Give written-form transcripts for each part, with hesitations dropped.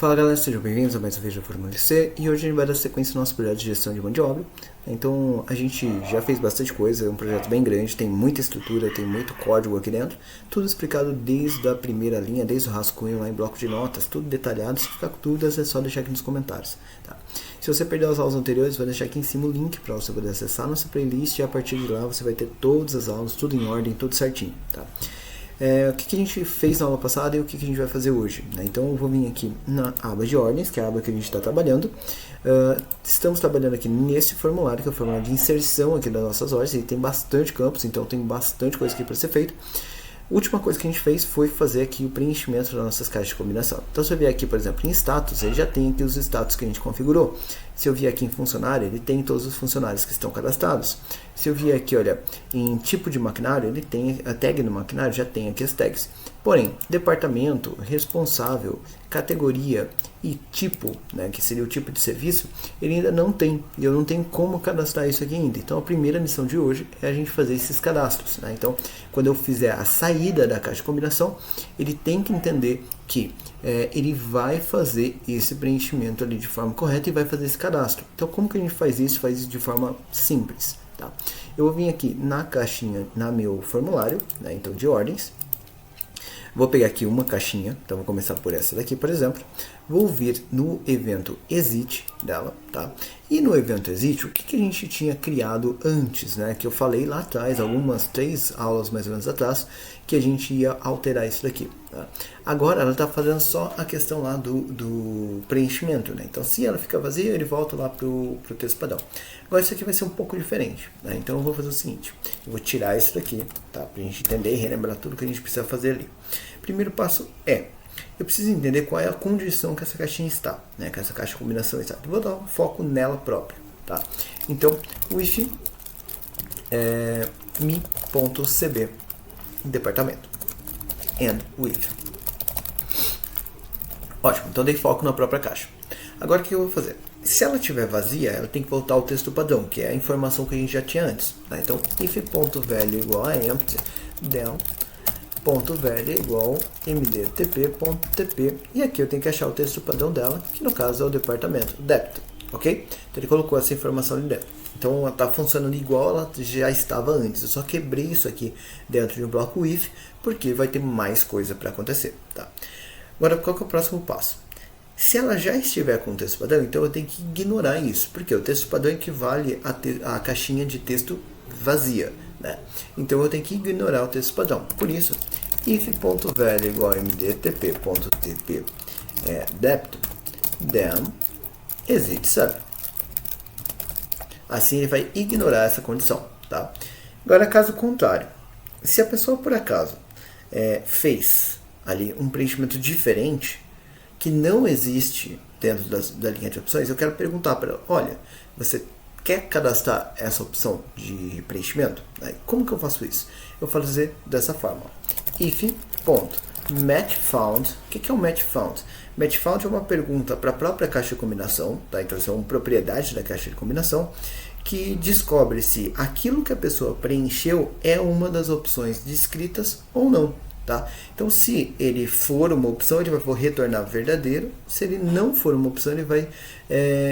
Fala galera, sejam bem-vindos a mais um vídeo da Fórmula LC e hoje a gente vai dar sequência no nosso projeto de gestão de mão de obra. Então a gente já fez bastante coisa, é um projeto bem grande, tem muita estrutura, tem muito código aqui dentro, tudo explicado desde a primeira linha, desde o rascunho lá em bloco de notas, tudo detalhado. Se ficar com dúvidas é só deixar aqui nos comentários. Tá? Se você perdeu as aulas anteriores, vou deixar aqui em cima o link para você poder acessar a nossa playlist e a partir de lá você vai ter todas as aulas, tudo em ordem, tudo certinho. Tá? O que a gente fez na aula passada e o que a gente vai fazer hoje, né? Então eu vou vir aqui na aba de ordens, que é a aba que a gente está trabalhando. Estamos trabalhando aqui nesse formulário, que é o formulário de inserção aqui das nossas ordens. Ele tem bastante campos, então tem bastante coisa aqui para ser feita. A última coisa que a gente fez foi fazer aqui o preenchimento das nossas caixas de combinação. Então se eu vier aqui, por exemplo, em status, ele já tem aqui os status que a gente configurou. Se eu vier aqui em funcionário, ele tem todos os funcionários que estão cadastrados. Se eu vier aqui, olha, em tipo de maquinário, ele tem a tag no maquinário, já tem aqui as tags. Porém, departamento, responsável, categoria e tipo, né, que seria o tipo de serviço, ele ainda não tem. E eu não tenho como cadastrar isso aqui ainda. Então a primeira missão de hoje é a gente fazer esses cadastros, né? Então, quando eu fizer a saída da caixa de combinação, ele tem que entender que ele vai fazer esse preenchimento ali de forma correta e vai fazer esse cadastro. Então, como que a gente faz isso? Faz isso de forma simples. Tá? Eu vou vir aqui na caixinha, na meu formulário, né, então de ordens. Vou pegar aqui uma caixinha, então vou começar por essa daqui, por exemplo. Vou vir no evento exit dela, tá? E no evento exit, o que a gente tinha criado antes, né? Que eu falei lá atrás, algumas 3 aulas mais ou menos atrás, que a gente ia alterar isso daqui. Tá? Agora ela está fazendo só a questão lá do preenchimento, né? Então se ela fica vazia, ele volta lá pro texto padrão. Agora isso aqui vai ser um pouco diferente, né? Então eu vou fazer o seguinte, eu vou tirar isso daqui, tá? Pra gente entender e relembrar tudo que a gente precisa fazer ali. Primeiro passo é, eu preciso entender qual é a condição que essa caixinha está, né? Que essa caixa de combinação está. Eu vou dar um foco nela própria, tá? Então, o if mi.cb departamento and with. Ótimo, então dei foco na própria caixa. Agora o que eu vou fazer? Se ela estiver vazia, ela tem que voltar ao texto padrão, que é a informação que a gente já tinha antes, tá? Então, if.value igual a empty, then .value igual mdtp.tp, e aqui eu tenho que achar o texto padrão dela, que no caso é o departamento, débito, ok? Então ele colocou essa informação ali dentro. Então ela está funcionando igual ela já estava antes. Eu só quebrei isso aqui dentro de um bloco if, porque vai ter mais coisa para acontecer, tá? Agora, qual que é o próximo passo? Se ela já estiver com o texto padrão, então eu tenho que ignorar isso, porque o texto padrão equivale a caixinha de texto vazia, né? Então eu tenho que ignorar o texto padrão. Por isso, if.value igual a mdtp.tp débito, then exit sub. Assim ele vai ignorar essa condição, tá? Agora, caso contrário, se a pessoa por acaso fez ali um preenchimento diferente, que não existe dentro da linha de opções, eu quero perguntar para ela, olha, você quer cadastrar essa opção de preenchimento? Como que eu faço isso? Eu vou fazer dessa forma. If.matchFound. O que é o matchFound? MatchFound é uma pergunta para a própria caixa de combinação, tá? Então são propriedades da caixa de combinação, que descobre se aquilo que a pessoa preencheu é uma das opções descritas ou não. Tá? Então, se ele for uma opção, ele vai retornar verdadeiro. Se ele não for uma opção, ele vai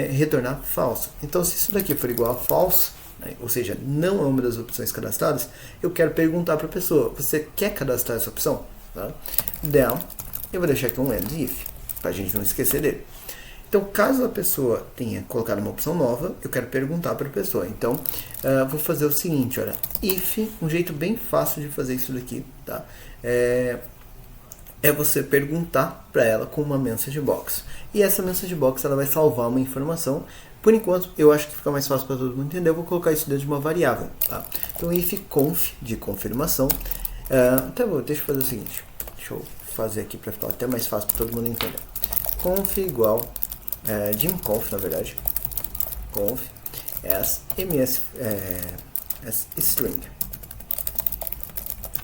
retornar falso. Então, se isso daqui for igual a false, né, ou seja, não é uma das opções cadastradas, eu quero perguntar para a pessoa, você quer cadastrar essa opção? Tá? Then, eu vou deixar aqui um end if, para a gente não esquecer dele. Então, caso a pessoa tenha colocado uma opção nova, eu quero perguntar para a pessoa. Então, vou fazer o seguinte, olha, if, um jeito bem fácil de fazer isso daqui, tá? É você perguntar para ela com uma message box. E essa message box ela vai salvar uma informação. Por enquanto, eu acho que fica mais fácil para todo mundo entender. Eu vou colocar isso dentro de uma variável, tá? Então, if conf de confirmação. Deixa eu fazer o seguinte. Deixa eu fazer aqui para ficar até mais fácil para todo mundo entender. Conf igual dimconf, na verdade, conf as string,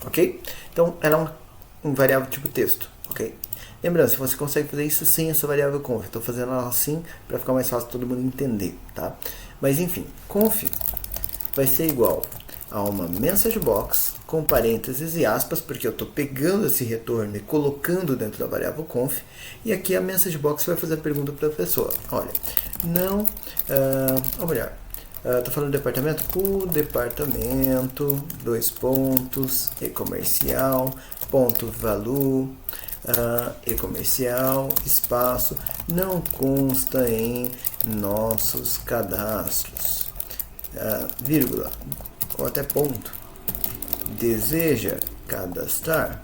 ok? Então ela é um variável tipo texto, ok? Lembrando, se você consegue fazer isso sem essa variável conf, estou fazendo ela assim para ficar mais fácil todo mundo entender, tá? Mas enfim, conf vai ser igual a uma message box com parênteses e aspas, porque eu estou pegando esse retorno e colocando dentro da variável conf, e aqui a message box vai fazer a pergunta para a pessoa. Olha, não, ou melhor, estou falando do departamento, o departamento, dois pontos, e-comercial, ponto value, e-comercial, espaço, não consta em nossos cadastros, vírgula, ou até ponto, deseja cadastrá-lo,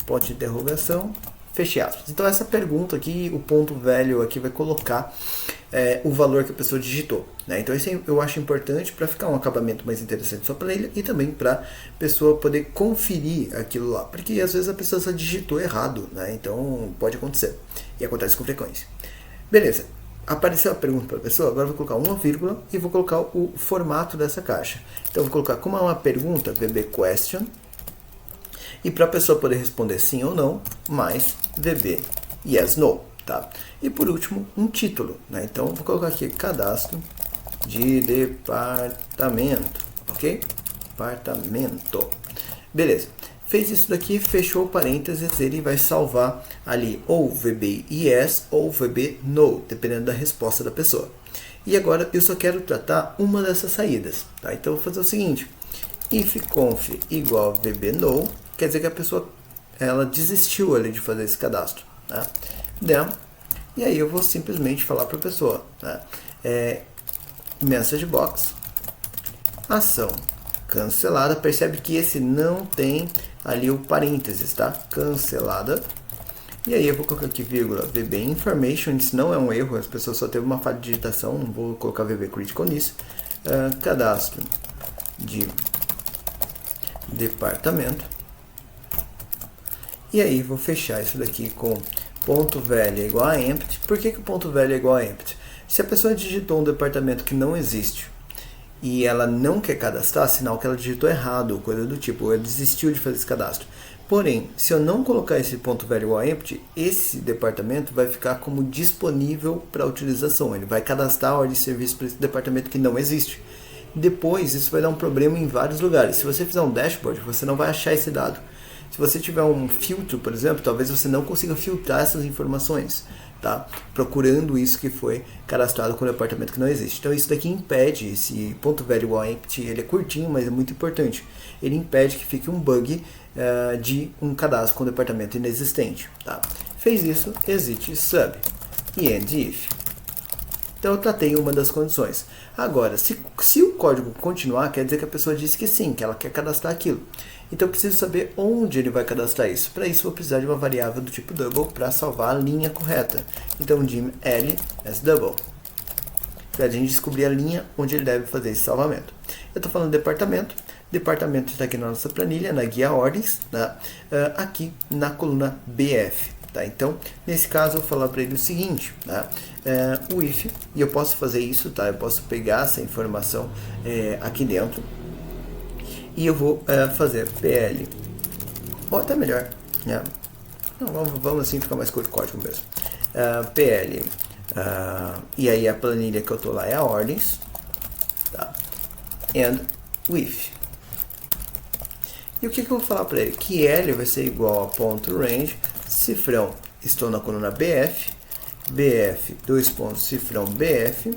ponto de interrogação, feche aspas. Então essa pergunta aqui, o ponto velho aqui vai colocar o valor que a pessoa digitou, né? Então isso eu acho importante para ficar um acabamento mais interessante só para ele e também para a pessoa poder conferir aquilo lá, porque às vezes a pessoa só digitou errado, né? Então pode acontecer, e acontece com frequência. Beleza, apareceu a pergunta para a pessoa, agora eu vou colocar uma vírgula e vou colocar o formato dessa caixa. Então eu vou colocar como é uma pergunta, VB question, e para a pessoa poder responder sim ou não, mais VB yes, no, tá? E por último, um título, né? Então vou colocar aqui cadastro de departamento, ok? Departamento. Beleza. Fez isso daqui, fechou parênteses, ele vai salvar ali ou VB yes ou VB no, dependendo da resposta da pessoa. E agora eu só quero tratar uma dessas saídas, tá? Então eu vou fazer o seguinte, if conf igual VB no, quer dizer que a pessoa ela desistiu ali de fazer esse cadastro, tá? Then, e aí eu vou simplesmente falar para a pessoa, tá? Message box, ação cancelada, percebe que esse não tem ali o parênteses, tá? Cancelada. E aí eu vou colocar aqui vírgula VB information, isso não é um erro, as pessoas só teve uma falha de digitação, não vou colocar VB critical nisso. Cadastro de departamento. E aí vou fechar isso daqui com ponto velho é igual a empty. Por que o ponto velho é igual a empty? Se a pessoa digitou um departamento que não existe e ela não quer cadastrar, sinal que ela digitou errado, ou coisa do tipo, ou ela desistiu de fazer esse cadastro. Porém, se eu não colocar esse ponto velho igual a empty, esse departamento vai ficar como disponível para utilização. Ele vai cadastrar a ordem de serviço para esse departamento que não existe. Depois, isso vai dar um problema em vários lugares. Se você fizer um dashboard, você não vai achar esse dado. Se você tiver um filtro, por exemplo, talvez você não consiga filtrar essas informações, tá? Procurando isso que foi cadastrado com o departamento que não existe. Então isso daqui impede, esse ponto velho igual a empty, ele é curtinho, mas é muito importante. Ele impede que fique um bug de um cadastro com o departamento inexistente, tá? Fez isso, exit sub e end if. Então eu tratei uma das condições. Agora, se o código continuar, quer dizer que a pessoa disse que sim, que ela quer cadastrar aquilo. Então eu preciso saber onde ele vai cadastrar isso. Para isso eu vou precisar de uma variável do tipo double para salvar a linha correta. Então dim L as double, para a gente descobrir a linha onde ele deve fazer esse salvamento. Eu estou falando de departamento. Departamento está aqui na nossa planilha, na guia ordens, tá? Aqui na coluna BF. Tá? Então, nesse caso, eu vou falar para ele o seguinte, tá? O if, e eu posso fazer isso, tá? Eu posso pegar essa informação aqui dentro, e eu vou fazer PL, ou até melhor, né? Não, vamos assim ficar mais curto o código mesmo. PL, e aí a planilha que eu estou lá é a ordens, tá? And with. E o que eu vou falar para ele? Que L vai ser igual a ponto range, cifrão, estou na coluna BF, BF, dois pontos, cifrão BF,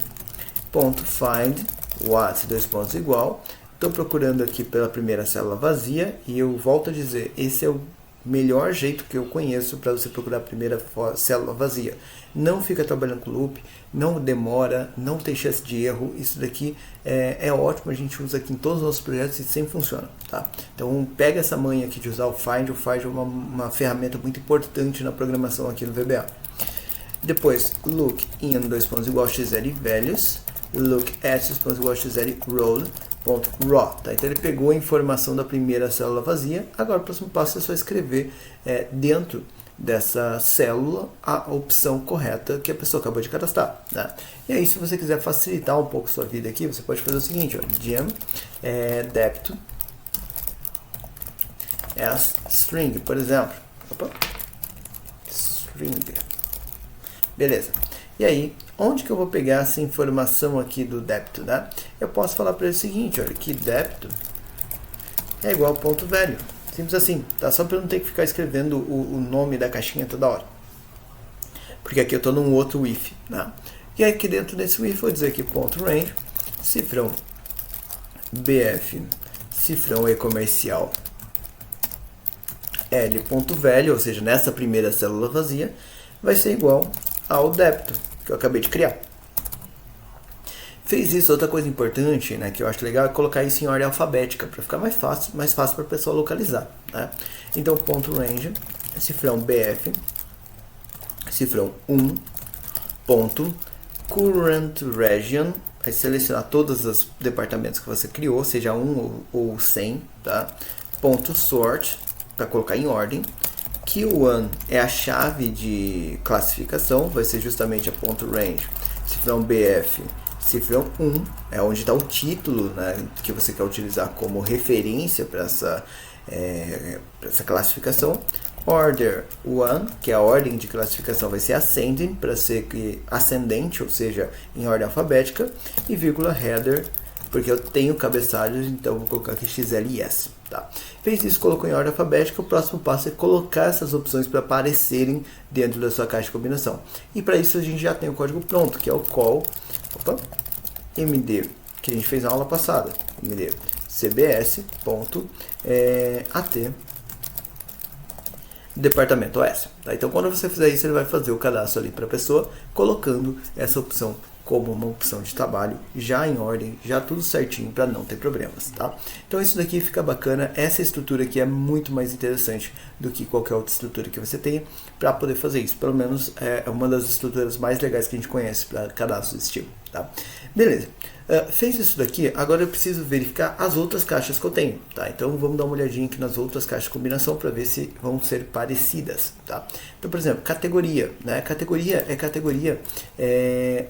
ponto find, what, dois pontos igual. Estou procurando aqui pela primeira célula vazia e eu volto a dizer, esse é o melhor jeito que eu conheço para você procurar a primeira célula vazia. Não fica trabalhando com loop, não demora, não tem chance de erro. Isso daqui é ótimo, a gente usa aqui em todos os nossos projetos e sempre funciona, tá? Então pega essa manha aqui de usar o find é uma ferramenta muito importante na programação aqui no VBA. Depois, look in, dois pontos igual xl values, look at, dois pontos igual xl role, ponto raw, tá? Então ele pegou a informação da primeira célula vazia, agora o próximo passo é só escrever dentro dessa célula a opção correta que a pessoa acabou de cadastrar, né? E aí, se você quiser facilitar um pouco a sua vida aqui, você pode fazer o seguinte, ó, gem débito as string, por exemplo. Opa. String. Beleza. E aí, onde que eu vou pegar essa informação aqui do débito, né? Eu posso falar para ele o seguinte, olha, que débito é igual a ponto velho. Simples assim, tá? Só para eu não ter que ficar escrevendo o nome da caixinha toda hora. Porque aqui eu estou num outro if, né? E aqui dentro desse if eu vou dizer que ponto range, cifrão BF, cifrão e comercial L ponto velho, ou seja, nessa primeira célula vazia, vai ser igual ao débito que eu acabei de criar. Fez isso, outra coisa importante, né, que eu acho legal é colocar isso em ordem alfabética, para ficar mais fácil para a pessoa localizar, né? Então, ponto range, cifrão BF, cifrão 1, ponto, current region, vai selecionar todos os departamentos que você criou, seja 1 ou 100, tá? Ponto sort, para colocar em ordem. Q1 é a chave de classificação, vai ser justamente a ponto range, cifrão BF, cifrão 1, é onde está o título, né, que você quer utilizar como referência para essa classificação. Order 1, que é a ordem de classificação, vai ser ascending, para ser ascendente, ou seja, em ordem alfabética. E vírgula header, porque eu tenho cabeçalhos, então vou colocar aqui XLS. Tá? Fez isso, colocou em ordem alfabética, o próximo passo é colocar essas opções para aparecerem dentro da sua caixa de combinação. E para isso a gente já tem o código pronto, que é o call md, que a gente fez na aula passada, md cbs.at departamento OS. Tá? Então, quando você fizer isso, ele vai fazer o cadastro ali para a pessoa, colocando essa opção como uma opção de trabalho, já em ordem, já tudo certinho para não ter problemas, tá? Então isso daqui fica bacana, essa estrutura aqui é muito mais interessante do que qualquer outra estrutura que você tenha para poder fazer isso, pelo menos é uma das estruturas mais legais que a gente conhece para cadastro desse tipo, tá? Beleza, fez isso daqui, agora eu preciso verificar as outras caixas que eu tenho, tá? Então vamos dar uma olhadinha aqui nas outras caixas de combinação para ver se vão ser parecidas, tá? Então, por exemplo, categoria, né? Categoria é categoria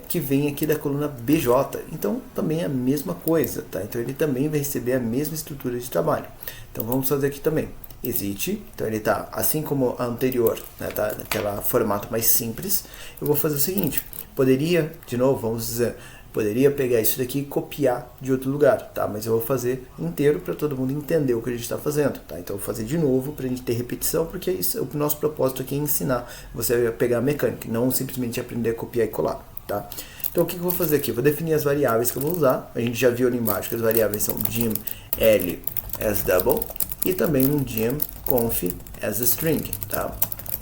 que vem aqui da coluna BJ, então também é a mesma coisa, tá? Então ele também vai receber a mesma estrutura de trabalho. Então vamos fazer aqui também. Exit, então ele tá assim como a anterior, né, tá naquela formato mais simples. Eu vou fazer o seguinte, poderia, de novo, vamos dizer, poderia pegar isso daqui e copiar de outro lugar, tá? Mas eu vou fazer inteiro para todo mundo entender o que a gente está fazendo, tá? Então eu vou fazer de novo para a gente ter repetição, porque isso, o nosso propósito aqui é ensinar você a pegar a mecânica, não simplesmente aprender a copiar e colar, tá? Então o que eu vou fazer aqui? Eu vou definir as variáveis que eu vou usar. A gente já viu ali embaixo que as variáveis são dim, l, as double e também um dim conf as a string, tá?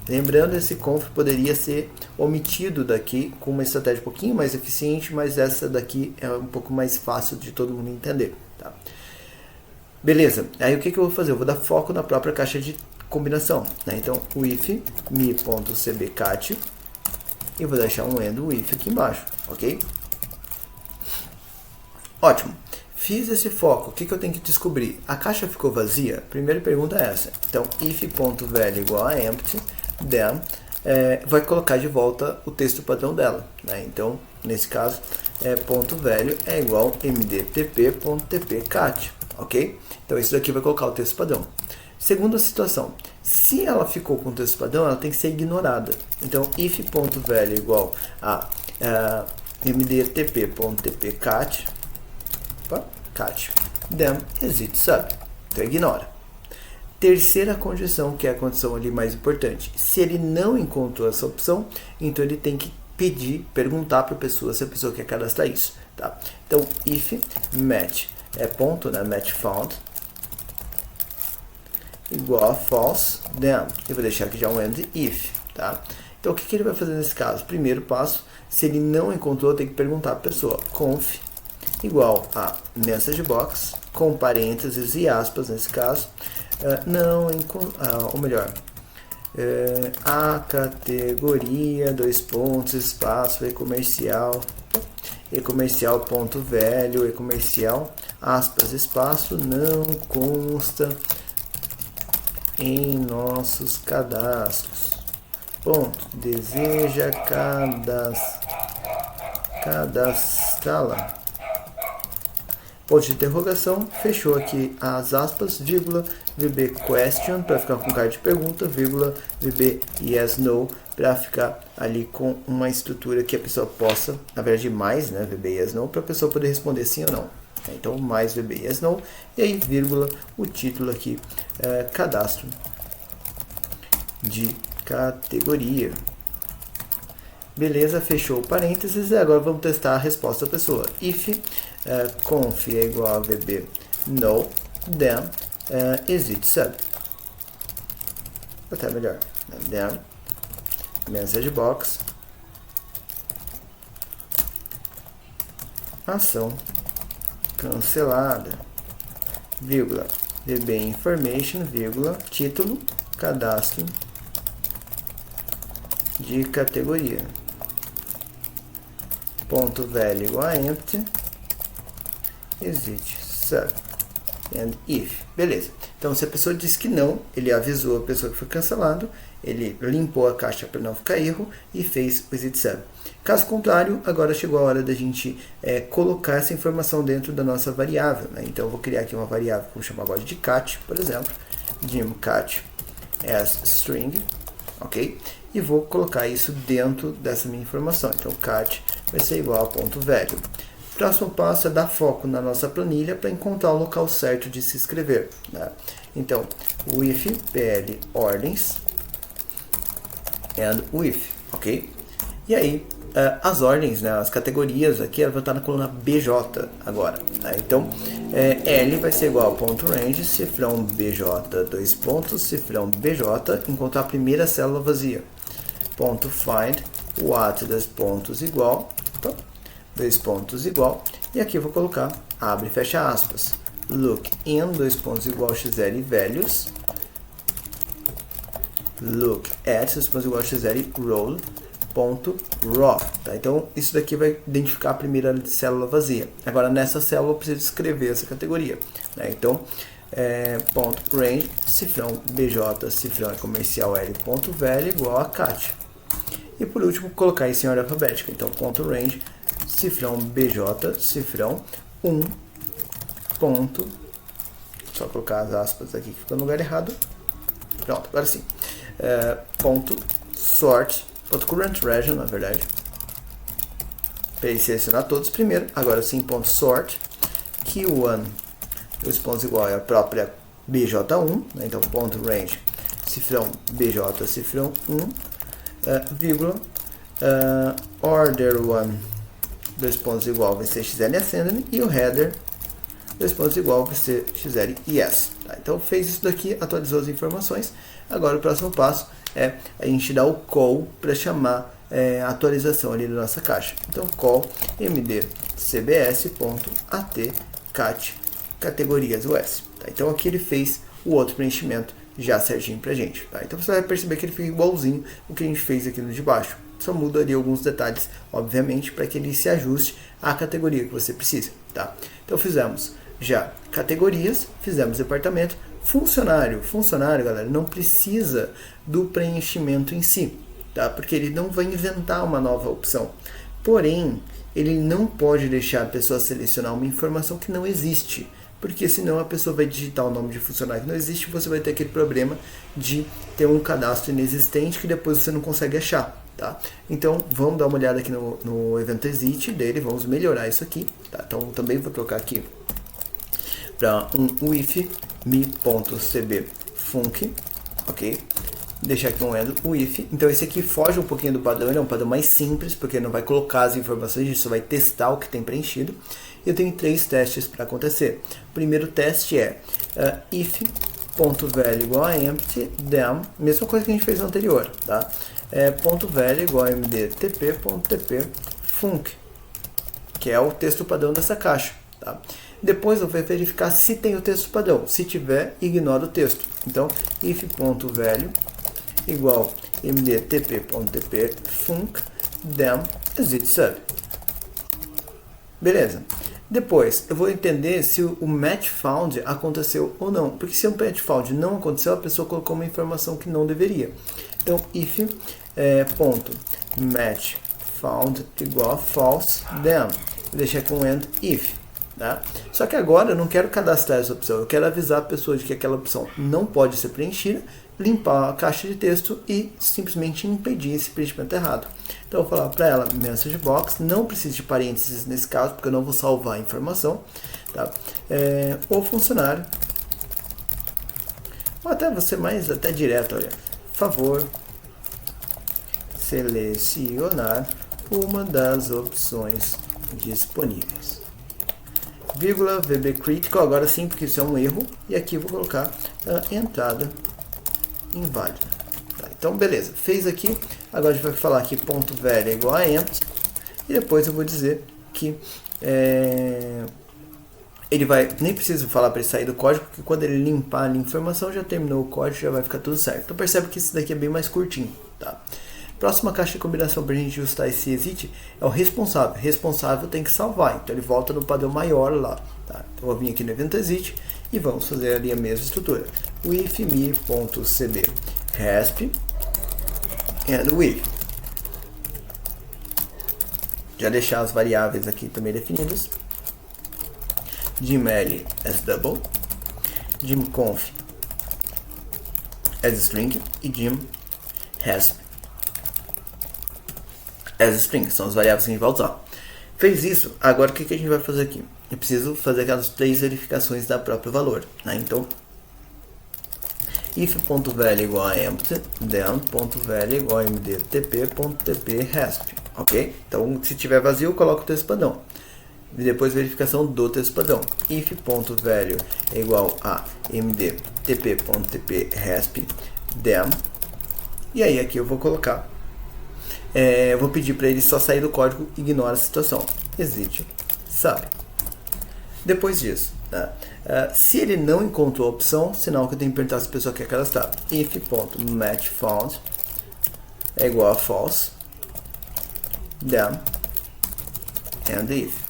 Lembrando, esse conf poderia ser omitido daqui com uma estratégia um pouquinho mais eficiente, mas essa daqui é um pouco mais fácil de todo mundo entender, tá? Beleza, aí o que eu vou fazer? Eu vou dar foco na própria caixa de combinação, né? Então, o if me.cbcat e vou deixar um end if aqui embaixo, ok? Ótimo. Fiz esse foco, o que eu tenho que descobrir? A caixa ficou vazia? Primeira pergunta é essa. Então, if.value igual a empty, then, vai colocar de volta o texto padrão dela, né? Então, nesse caso, ponto value é igual mdtp.tpcat, ok? Então, isso daqui vai colocar o texto padrão. Segunda situação, se ela ficou com o texto padrão, ela tem que ser ignorada. Então, if.value igual a mdtp.tpcat, cat, then exit sub, então ignora. Terceira condição, que é a condição ali mais importante, se ele não encontrou essa opção, então ele tem que perguntar para a pessoa se a pessoa quer cadastrar isso, tá? Então if match ponto, né, match found igual a false, then eu vou deixar aqui já um end if, tá? Então o que ele vai fazer nesse caso? Primeiro passo, se ele não encontrou, tem que perguntar para a pessoa conf igual a message box, com parênteses e aspas nesse caso, ou melhor, a categoria, dois pontos, espaço, e-comercial, ponto velho, e-comercial, aspas, espaço, não consta em nossos cadastros, ponto, deseja cadastrá-la. Ponto de interrogação, fechou aqui as aspas, vírgula, VB question, para ficar com cara de pergunta, vírgula, VB yes, no, para ficar ali com uma estrutura que a pessoa possa, na verdade mais, né, VB yes no, para a pessoa poder responder sim ou não. Então mais VB yes no, e aí vírgula, o título aqui, cadastro de categoria. Beleza, fechou o parênteses e agora vamos testar a resposta da pessoa. If conf é igual a VB no, then is it sub. Até melhor. Then message box, ação cancelada, vírgula, VB information, vírgula, título, cadastro de categoria, ponto velho igual a empty, exit sub, and if. Beleza. Então, se a pessoa disse que não, ele avisou a pessoa que foi cancelado, ele limpou a caixa para não ficar erro e fez o exit sub. Caso contrário, agora chegou a hora da gente colocar essa informação dentro da nossa variável, né? Então, eu vou criar aqui uma variável, vou chamar agora de cat, por exemplo, dim cat as string, ok? E vou colocar isso dentro dessa minha informação. Então, cat vai ser igual a ponto velho. Próximo passo é dar foco na nossa planilha para encontrar o local certo de se escrever, né? Então, with pl ordens and with, ok? E aí, as ordens, né, as categorias aqui, ela vai estar na coluna BJ agora, né? Então, L vai ser igual a ponto range, cifrão BJ, dois pontos, cifrão BJ, encontrar a primeira célula vazia. Ponto find, what das pontos igual, opa, dois pontos igual, e aqui eu vou colocar, abre e fecha aspas, look in, dois pontos igual xl values, look at, dois pontos igual xl roll, ponto raw, tá? Então isso daqui vai identificar a primeira célula vazia. Agora nessa célula eu preciso escrever essa categoria, né? Então ponto range, cifrão BJ, cifrão é comercial L, ponto velho igual a cat. E por último colocar isso em ordem alfabética. Então ponto range, cifrão BJ, cifrão 1 ponto, só colocar as aspas aqui que ficou no lugar errado. Pronto, agora sim. Ponto sort, ponto current region, na verdade, para ele selecionar todos primeiro. Agora sim, ponto sort, q1, dois pontos igual é a própria bj1, né? Então ponto range, cifrão bj, cifrão 1, vírgula, order 1, dois pontos igual vai ser xl ascending, e o header, dois pontos igual vai ser xl yes. Tá? Então fez isso daqui, atualizou as informações. Agora o próximo passo é a gente dar o call para chamar a atualização ali da nossa caixa. Então call mdcbs.at cat categorias US. Tá? Então aqui ele fez o outro preenchimento já certinho pra gente. Tá? Então você vai perceber que ele fica igualzinho o que a gente fez aqui no de baixo. Só mudaria alguns detalhes, obviamente, para que ele se ajuste à categoria que você precisa. Tá? Então fizemos já categorias, fizemos departamento, funcionário. Funcionário, galera, não precisa do preenchimento em si, tá? Porque ele não vai inventar uma nova opção. Porém, ele não pode deixar a pessoa selecionar uma informação que não existe, porque senão a pessoa vai digitar o nome de funcionário que não existe e você vai ter aquele problema de ter um cadastro inexistente que depois você não consegue achar. Tá? Então vamos dar uma olhada aqui no evento exit dele, vamos melhorar isso aqui. Tá? Então também vou trocar aqui para um with me.cb func, ok? Deixar aqui um end with. Então esse aqui foge um pouquinho do padrão, ele é um padrão mais simples, porque não vai colocar as informações, a gente só vai testar o que tem preenchido. Eu tenho 3 testes para acontecer. O primeiro teste é if.value igual a empty, then, mesma coisa que a gente fez no anterior, tá? Ponto velho igual a mdtp.tp func, que é o texto padrão dessa caixa, tá? Depois eu vou verificar se tem o texto padrão. Se tiver, ignora o texto. Então, if.value igual mdtp.tp func, then exit sub. Beleza. Depois, eu vou entender se o match found aconteceu ou não. Porque se o match found não aconteceu, a pessoa colocou uma informação que não deveria. Então, if ponto match found igual a false, then vou deixar aqui um end if. Tá? Só que agora eu não quero cadastrar essa opção, eu quero avisar a pessoa de que aquela opção não pode ser preenchida, limpar a caixa de texto e simplesmente impedir esse preenchimento errado. Então eu vou falar para ela, message box, não precisa de parênteses nesse caso, porque eu não vou salvar a informação. Tá? O funcionário, ou até você mais até direto, olha, favor selecionar uma das opções disponíveis. Vírgula VB critical, agora sim, porque isso é um erro, e aqui eu vou colocar a entrada inválida. Tá, então beleza, fez aqui, agora a gente vai falar aqui ponto velho é igual a empty, e depois eu vou dizer que ele vai, nem preciso falar para ele sair do código, porque quando ele limpar a informação, já terminou o código, já vai ficar tudo certo. Então percebe que esse daqui é bem mais curtinho. Tá? Próxima caixa de combinação para a gente ajustar esse exit é o responsável. Responsável tem que salvar, então ele volta no padrão maior lá. Tá? Então eu vou vir aqui no evento exit e vamos fazer ali a mesma estrutura. With me.cb resp and with. Já deixar as variáveis aqui também definidas. Giml as double, gimconf as string e gim hasp as string, são as variáveis que a gente vai usar. Fez isso, agora o que a gente vai fazer aqui? Eu preciso fazer aquelas 3 verificações da próprio valor, né? Então, if.value igual a empty, then.value igual a mdtp.tp resp, ok? Então, se tiver vazio, eu coloco o texto padrão. E depois verificação do texto padrão. If.value é igual a mdtp.tp resp, then, e aí aqui eu vou colocar. Eu vou pedir para ele só sair do código, ignora a situação. Exit, sai. Depois disso, tá? Se ele não encontrou a opção, sinal que eu tenho que perguntar se a pessoa quer cadastrar. If.matchFound é igual a false, then, and if.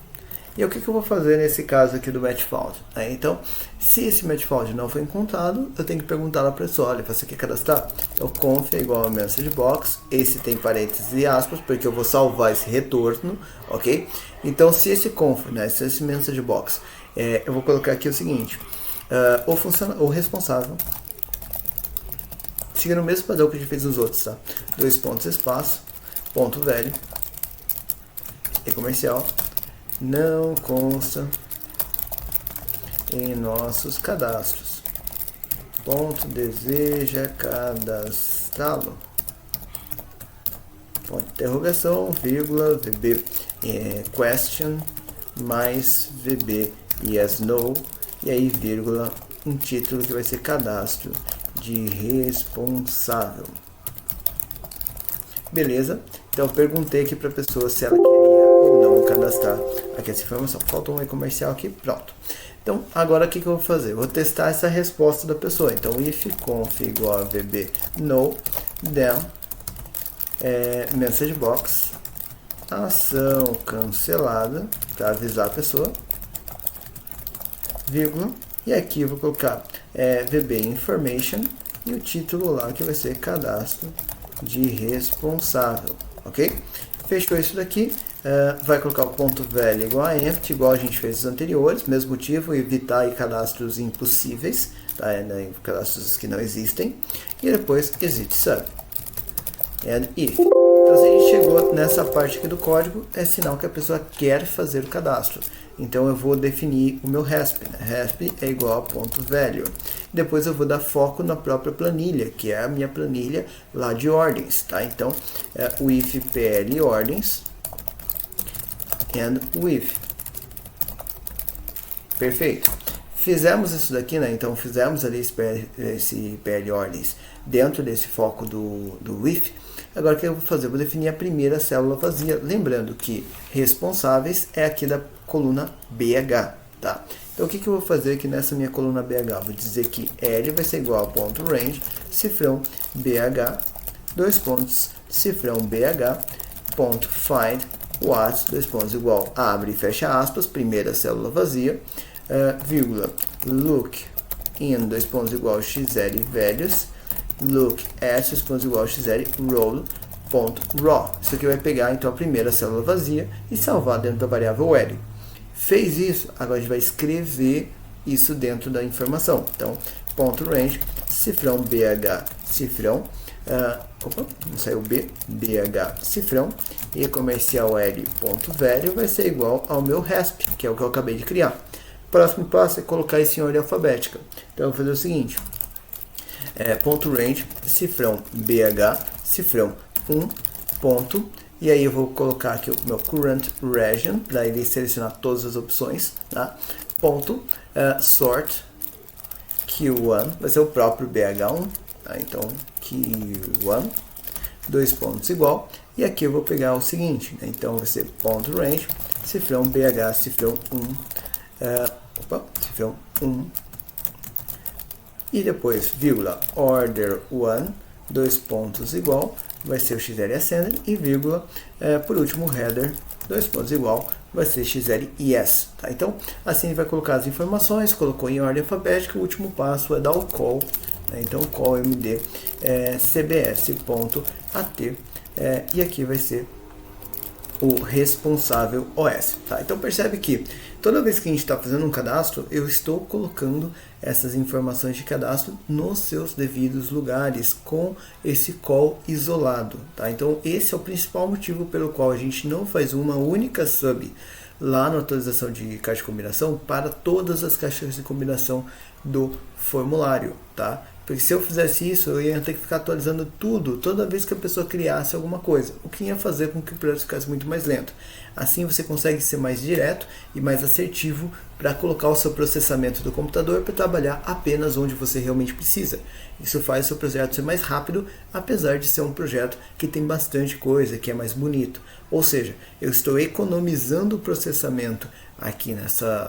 E o que eu vou fazer nesse caso aqui do matchFound? Então, se esse matchFound não foi encontrado, eu tenho que perguntar lá para a pessoa, olha, você quer cadastrar? Então, conf é igual a messagebox, esse tem parênteses e aspas, porque eu vou salvar esse retorno, ok? Então, se esse conf, né, se esse messagebox, eu vou colocar aqui o seguinte, o responsável, seguindo o mesmo padrão que a gente fez nos outros, tá? 2 pontos, espaço, ponto velho, e comercial, não consta em nossos cadastros. Ponto deseja cadastrá-lo. Ponto de interrogação, vírgula, VB question mais VB yes no, e aí vírgula, um título que vai ser cadastro de responsável. Beleza? Então eu perguntei aqui para a pessoa se ela queria ou não cadastrar aqui essa informação. Faltou um e-comercial aqui, pronto. Então agora o que eu vou fazer? Eu vou testar essa resposta da pessoa. Então if conf igual a vb no, then message box, ação cancelada, para avisar a pessoa, vírgula, e aqui eu vou colocar vb information e o título lá que vai ser cadastro de responsável, ok? Fechou isso daqui, vai colocar o ponto velho igual a empty, igual a gente fez os anteriores, mesmo motivo, evitar aí cadastros impossíveis, tá? Cadastros que não existem, e depois exit sub, and if. Então se a gente chegou nessa parte aqui do código, é sinal que a pessoa quer fazer o cadastro. Então eu vou definir o meu resp, né? Resp é igual a ponto velho. Depois eu vou dar foco na própria planilha, que é a minha planilha lá de ordens, tá? Então, o if pl ordens and with. Perfeito. Fizemos isso daqui, né? Então fizemos ali esse pl ordens dentro desse foco do with. Agora o que eu vou fazer? Eu vou definir a primeira célula vazia, lembrando que responsáveis é aqui da coluna BH, tá? Então o que eu vou fazer aqui nessa minha coluna BH? Vou dizer que L vai ser igual a ponto range, cifrão BH, 2 pontos, cifrão BH, ponto find, what, 2 pontos igual, abre e fecha aspas, primeira célula vazia, vírgula, look in, 2 pontos igual xl velhos, look at, 2 pontos igual xl roll, ponto raw. Isso aqui vai pegar então a primeira célula vazia e salvar dentro da variável L. Fez isso, agora a gente vai escrever isso dentro da informação. Então, ponto range, cifrão BH, cifrão, opa, não saiu B, BH, cifrão, e comercial L ponto velho vai ser igual ao meu RESP, que é o que eu acabei de criar. Próximo passo é colocar isso em ordem alfabética. Então, eu vou fazer o seguinte, ponto range, cifrão BH, cifrão 1, ponto, e aí eu vou colocar aqui o meu current region, para ele selecionar todas as opções, tá? Ponto, sort, Q1, vai ser o próprio BH1, tá? Então, Q1, 2 pontos igual, e aqui eu vou pegar o seguinte, né? Então vai ser ponto range, cifrão BH, cifrão 1, cifrão 1, e depois, vírgula, order 1, 2 pontos igual, vai ser o XL Ascending, e vírgula, por último, header, 2 pontos igual, vai ser XL Yes. Tá? Então, assim ele vai colocar as informações, colocou em ordem alfabética, o último passo é dar o call, né? Então, call md cbs.at, e aqui vai ser o responsável OS. Tá? Então percebe que toda vez que a gente está fazendo um cadastro, eu estou colocando essas informações de cadastro nos seus devidos lugares com esse call isolado. Tá? Então esse é o principal motivo pelo qual a gente não faz uma única sub lá na atualização de caixa de combinação para todas as caixas de combinação do formulário. Tá? Porque se eu fizesse isso, eu ia ter que ficar atualizando tudo toda vez que a pessoa criasse alguma coisa, o que ia fazer com que o projeto ficasse muito mais lento. Assim você consegue ser mais direto e mais assertivo para colocar o seu processamento do computador para trabalhar apenas onde você realmente precisa. Isso faz o seu projeto ser mais rápido, apesar de ser um projeto que tem bastante coisa, que é mais bonito. Ou seja, eu estou economizando o processamento aqui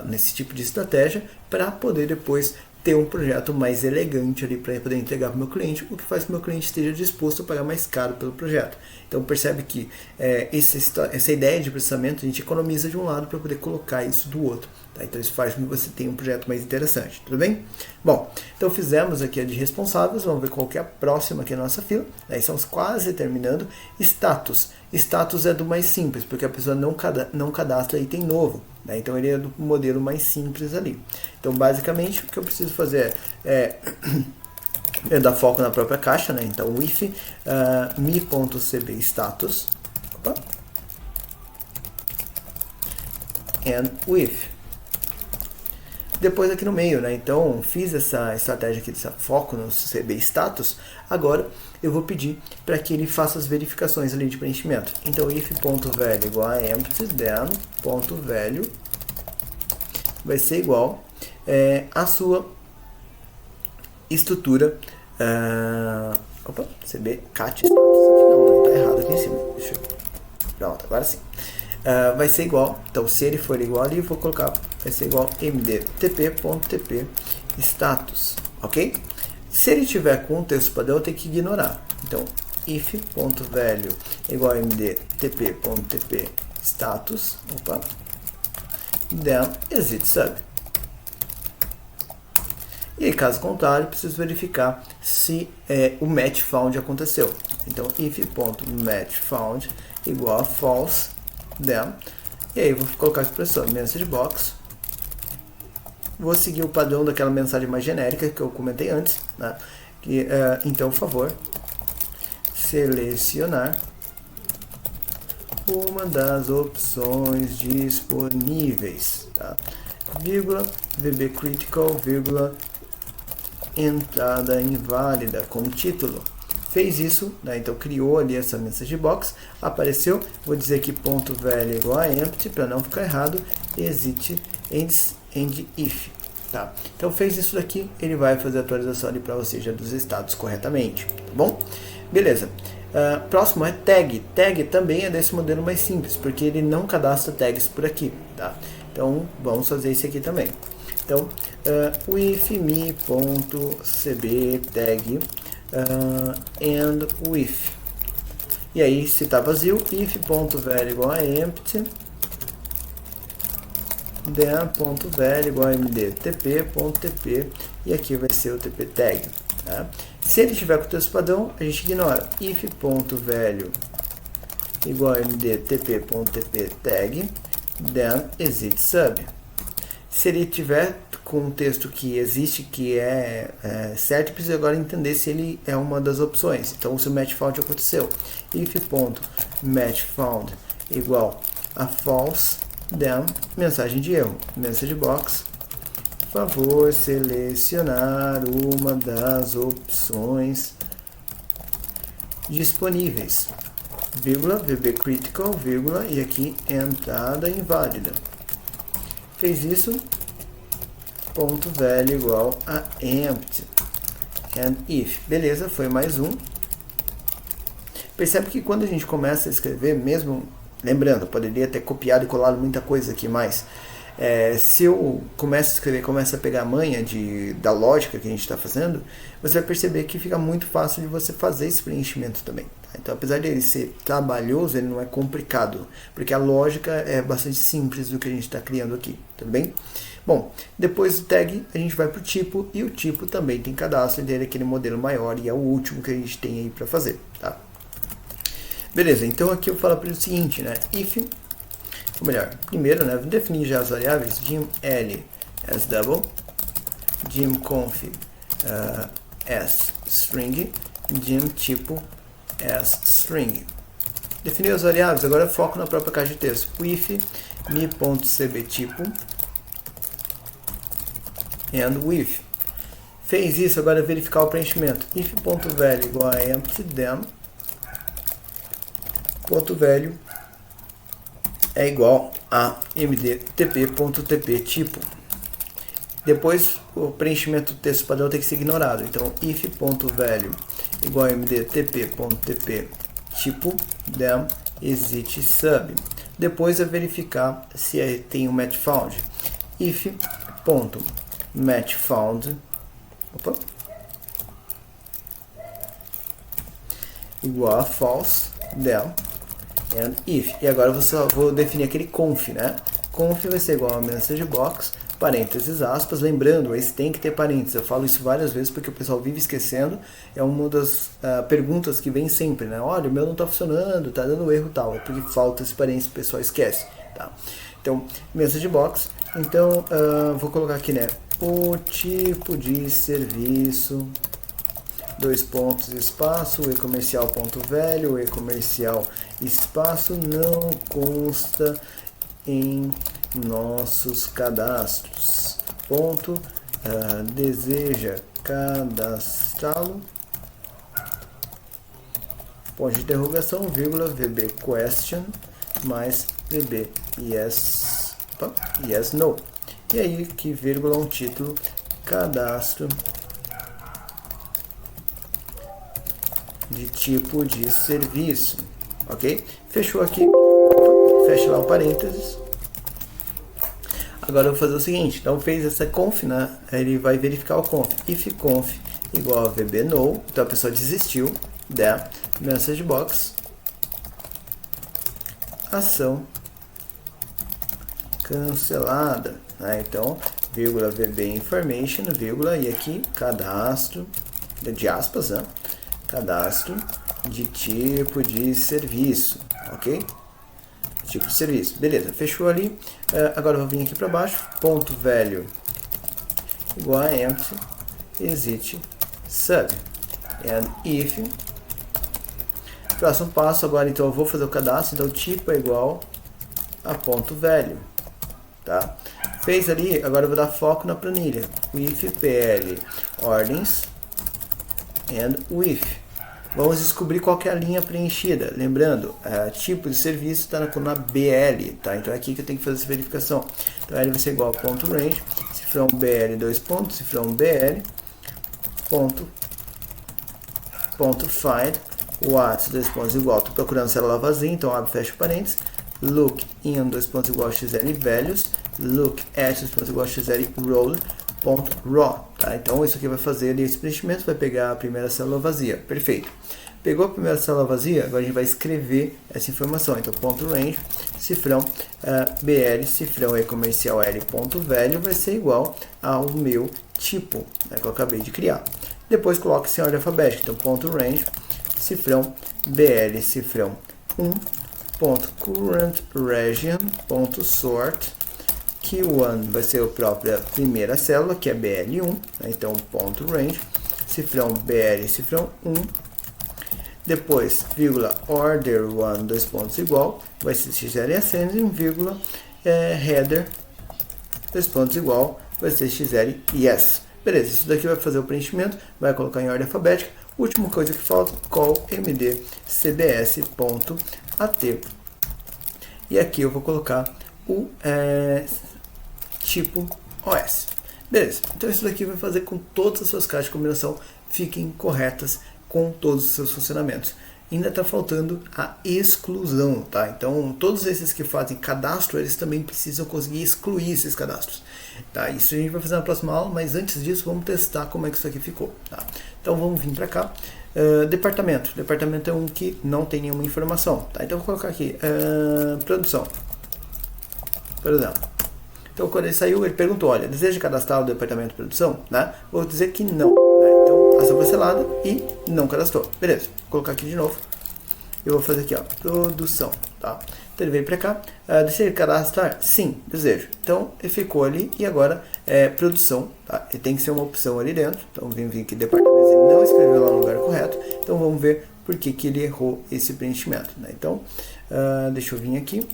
nesse tipo de estratégia para poder depois ter um projeto mais elegante ali para poder entregar para o meu cliente, o que faz com que o meu cliente esteja disposto a pagar mais caro pelo projeto. Então percebe que essa ideia de processamento a gente economiza de um lado para poder colocar isso do outro. Tá? Então isso faz com que você tenha um projeto mais interessante, tudo bem? Bom, então fizemos aqui a de responsáveis, vamos ver qual que é a próxima aqui na nossa fila. Aí estamos quase terminando. Status. Status é do mais simples, porque a pessoa não cadastra item novo. Né? Então ele é do modelo mais simples ali. Então basicamente o que eu preciso fazer é dar foco na própria caixa, né? Então if mi.cbstatus and with. Depois aqui no meio, né? Então fiz essa estratégia aqui, desse foco no CB status. Agora eu vou pedir para que ele faça as verificações ali de preenchimento. Então if.value igual a empty, then .value vai ser igual a sua estrutura CB cat status. Não, tá errado aqui em cima. Deixa eu... Pronto, agora sim. Vai ser igual, então se ele for igual ali, eu vou colocar, vai ser igual mdtp.tp status, ok? Se ele tiver com um texto padrão, eu tenho que ignorar. Então, if.value igual a mdtp.tp status, then exit sub. E aí, caso contrário, preciso verificar se o match found aconteceu. Então, if.matchFound igual a false, then, e aí vou colocar a expressão message box. Vou seguir o padrão daquela mensagem mais genérica que eu comentei antes, né? Então, por favor, selecionar uma das opções disponíveis, tá? Vírgula, VB critical, vírgula, entrada inválida como título. Fez isso, né? Então criou ali essa message box, apareceu, vou dizer que .value igual a empty, para não ficar errado, exit and if. Tá? Então fez isso daqui, ele vai fazer a atualização ali para você já dos estados corretamente, tá bom? Beleza. Próximo é tag. Tag também é desse modelo mais simples, porque ele não cadastra tags por aqui, tá? Então vamos fazer isso aqui também. Então, with me.cb tag and with. E aí, se está vazio, if.value igual a empty, then.value igual a mdtp.tp, e aqui vai ser o tp tag. Tá? Se ele tiver com o texto padrão, a gente ignora if.value igual a mdtp.tp tag, then exit sub. Se ele tiver com um texto que existe, que é certo, precisa agora entender se ele é uma das opções. Então, se o match found aconteceu, if.matchFound igual a false, then mensagem de erro, message box, favor selecionar uma das opções disponíveis, vírgula, VB critical, vírgula, e aqui entrada inválida. Fez isso, ponto velho igual a empty, and if. Beleza, foi mais um. Percebe que quando a gente começa a escrever, mesmo, lembrando, poderia ter copiado e colado muita coisa aqui, mas se eu começo a escrever, começo a pegar a manha da lógica que a gente está fazendo, você vai perceber que fica muito fácil de você fazer esse preenchimento também. Então, apesar dele ser trabalhoso, ele não é complicado, porque a lógica é bastante simples do que a gente está criando aqui, tudo bem? Bom, depois do tag, a gente vai para o tipo, e o tipo também tem cadastro dele, aquele modelo maior, e é o último que a gente tem aí para fazer, tá? Beleza, então aqui eu falo para ele o seguinte, né? If, ou melhor, primeiro, né, definir já as variáveis dim L as double, dim conf as string, dim tipo as string. Definiu as variáveis, agora eu foco na própria caixa de texto. O if me.cbTipo and with. Fez isso, agora é verificar o preenchimento. If.value igual a empty, then ponto velho é igual a mdtp.tp tipo. Depois o preenchimento do texto padrão tem que ser ignorado. Então if.value igual a mdtp.tp tipo, then exit sub. Depois é verificar se tem o match found. If.matchFound igual a false, then and if. E agora eu vou definir aquele conf, né? Conf vai ser igual a message box, parênteses, aspas. Lembrando, esse tem que ter parênteses. Eu falo isso várias vezes porque o pessoal vive esquecendo. É uma das perguntas que vem sempre, né? Olha, o meu não está funcionando, está dando erro e tal. É porque falta esse parênteses, o pessoal esquece, tá? Então, message box. Então, vou colocar aqui, né? O tipo de serviço, dois pontos, espaço, e-comercial ponto velho, e-comercial espaço, não consta em nossos cadastros. Ponto, deseja cadastrá-lo, ponto de interrogação, vírgula, VB question, mais VB yes, yes, no. E aí, que vírgula, um título, cadastro de tipo de serviço, ok? Fechou aqui, fecha lá o parênteses. Agora eu vou fazer o seguinte, então fez essa conf, né? Ele vai verificar o conf, if conf igual a VB no, então a pessoa desistiu, da message box, ação cancelada, né? Então, vírgula VB information, vírgula, e aqui cadastro, de aspas, né? Cadastro de tipo de serviço, ok? Tipo de serviço, beleza, fechou ali. Agora eu vou vir aqui para baixo, ponto velho igual a empty, exit sub, and if. Próximo passo agora, então eu vou fazer o cadastro, então tipo é igual a ponto velho, tá? Fez ali, agora eu vou dar foco na planilha, with pl ordens and with. Vamos descobrir qual que é a linha preenchida. Lembrando, tipo de serviço está na BL, tá? Então é aqui que eu tenho que fazer essa verificação. Então L vai ser igual a ponto range, cifrão BL, dois pontos, cifrão BL, ponto find, what, dois pontos igual, estou procurando célula vazia, então abre e fecha parênteses, look in, dois pontos igual a xl values, look at, dois pontos igual a xl roll, ponto raw, tá? Então isso aqui vai fazer ali esse preenchimento, vai pegar a primeira célula vazia, perfeito. Pegou a primeira célula vazia, agora a gente vai escrever essa informação, então ponto range, cifrão BL, cifrão e-comercial L ponto velho vai ser igual ao meu tipo, né, que eu acabei de criar. Depois coloca em ordem alfabética, então ponto range, cifrão BL, cifrão 1, .currentRegion.sort, Q1 vai ser a própria primeira célula, que é BL1, né? Então .range, cifrão BL, cifrão 1, depois, vírgula, order1, dois pontos igual, vai ser xl ascending, vírgula, header, dois pontos igual, vai ser xl yes. Beleza, isso daqui vai fazer o preenchimento, vai colocar em ordem alfabética. Última coisa que falta, call mdcbs.at. E aqui eu vou colocar o tipo OS. Beleza, então isso daqui vai fazer com que todas as suas caixas de combinação fiquem corretas com todos os seus funcionamentos. Ainda está faltando a exclusão, tá? Então, todos esses que fazem cadastro, eles também precisam conseguir excluir esses cadastros, tá? Isso a gente vai fazer na próxima aula, mas antes disso, vamos testar como é que isso aqui ficou, tá? Então, vamos vir para cá. Departamento. Departamento é um que não tem nenhuma informação, tá? Então, vou colocar aqui, produção, por exemplo. Então, quando ele saiu, ele perguntou, olha, deseja cadastrar o departamento de produção? Né? Vou dizer que não. Né? Então, ação foi selada e não cadastrou. Beleza, vou colocar aqui de novo. Eu vou fazer aqui, ó, produção, tá? Então, ele veio para cá. Deseja cadastrar? Sim, desejo. Então, ele ficou ali e agora é produção, tá? Ele tem que ser uma opção ali dentro. Então, vem aqui, departamento, ele não escreveu lá no lugar correto. Então, vamos ver por que ele errou esse preenchimento, né? Então, deixa eu vir aqui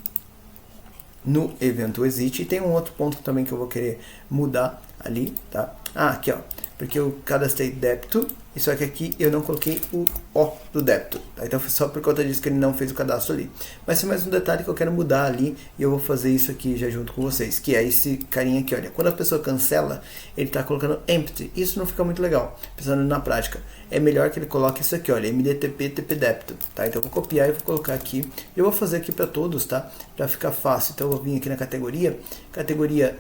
no evento exit, e tem um outro ponto também que eu vou querer mudar ali, tá? Aqui, ó, porque eu cadastrei débito, e só que aqui eu não coloquei o O do débito, tá? Então foi só por conta disso que ele não fez o cadastro ali. Mas tem mais um detalhe que eu quero mudar ali, e eu vou fazer isso aqui já junto com vocês, que é esse carinha aqui, olha, quando a pessoa cancela, ele tá colocando empty, isso não fica muito legal, pensando na prática. É melhor que ele coloque isso aqui, olha, mdtp tp débito, tá? Então eu vou copiar e vou colocar aqui, eu vou fazer aqui para todos, tá? Para ficar fácil. Então eu vou vir aqui na categoria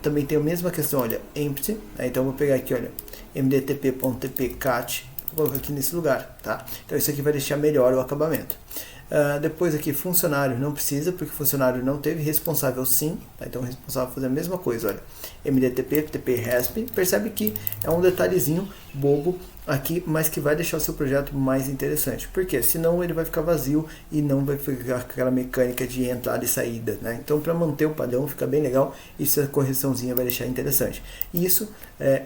também tem a mesma questão, olha, empty, tá? Então eu vou pegar aqui, olha, mdtp.tp cat, vou colocar aqui nesse lugar, tá? Então isso aqui vai deixar melhor o acabamento. Depois aqui, funcionário não precisa, porque funcionário não teve, responsável sim, tá? Então responsável vai fazer a mesma coisa, olha, mdtp, tp resp, percebe que é um detalhezinho bobo aqui, mas que vai deixar o seu projeto mais interessante, porque senão ele vai ficar vazio e não vai ficar aquela mecânica de entrada e saída, né? Então, para manter o padrão, fica bem legal, e essa correçãozinha vai deixar interessante. E isso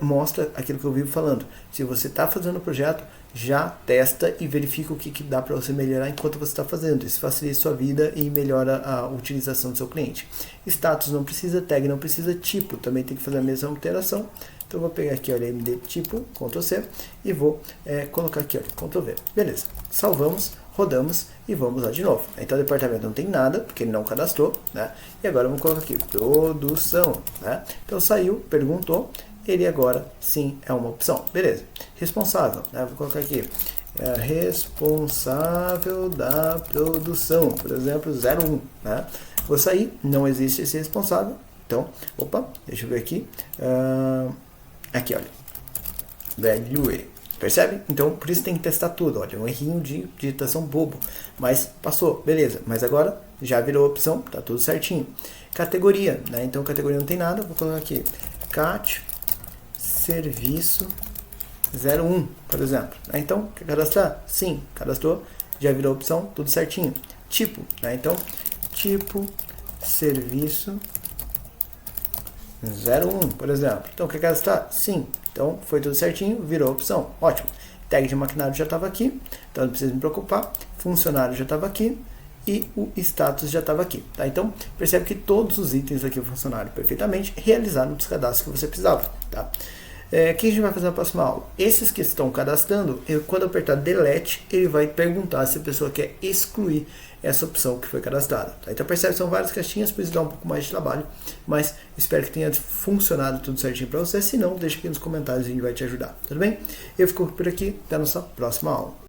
mostra aquilo que eu vivo falando, se você está fazendo o projeto, já testa e verifica o que dá para você melhorar enquanto você está fazendo. Isso facilita a sua vida e melhora a utilização do seu cliente. Status não precisa, tag não precisa, tipo também tem que fazer a mesma alteração. Então eu vou pegar aqui, olha, md tipo, Ctrl C, e vou colocar aqui, olha, Ctrl V. Beleza, salvamos, rodamos e vamos lá de novo. Então o departamento não tem nada, porque ele não cadastrou, né? E agora vamos colocar aqui, produção, né? Então saiu, perguntou, ele agora sim é uma opção. Beleza, responsável, né? Vou colocar aqui, responsável da produção, por exemplo, 01, né? Vou sair, não existe esse responsável. Então, opa, deixa eu ver aqui. Aqui, olha, value, percebe? Então, por isso tem que testar tudo, olha, um errinho de digitação bobo, mas passou, beleza, mas agora já virou opção, tá tudo certinho. Categoria, né? Então, categoria não tem nada, vou colocar aqui, cat, serviço 01, por exemplo. Então, quer cadastrar? Sim, cadastrou, já virou opção, tudo certinho. Tipo, né? Então, tipo, serviço 01, por exemplo. Então, quer cadastrar? Sim. Então, foi tudo certinho, virou opção. Ótimo. Tag de maquinário já estava aqui, então não precisa me preocupar. Funcionário já estava aqui e o status já estava aqui. Tá? Então, percebe que todos os itens aqui funcionaram perfeitamente, realizaram os cadastros que você precisava. Tá? O que a gente vai fazer na próxima aula? Esses que estão cadastrando, quando eu apertar Delete, ele vai perguntar se a pessoa quer excluir essa opção que foi cadastrada. Tá? Então percebe que são várias caixinhas, por isso dá um pouco mais de trabalho, mas espero que tenha funcionado tudo certinho para você. Se não, deixa aqui nos comentários e a gente vai te ajudar. Tudo bem? Eu fico por aqui, até a nossa próxima aula.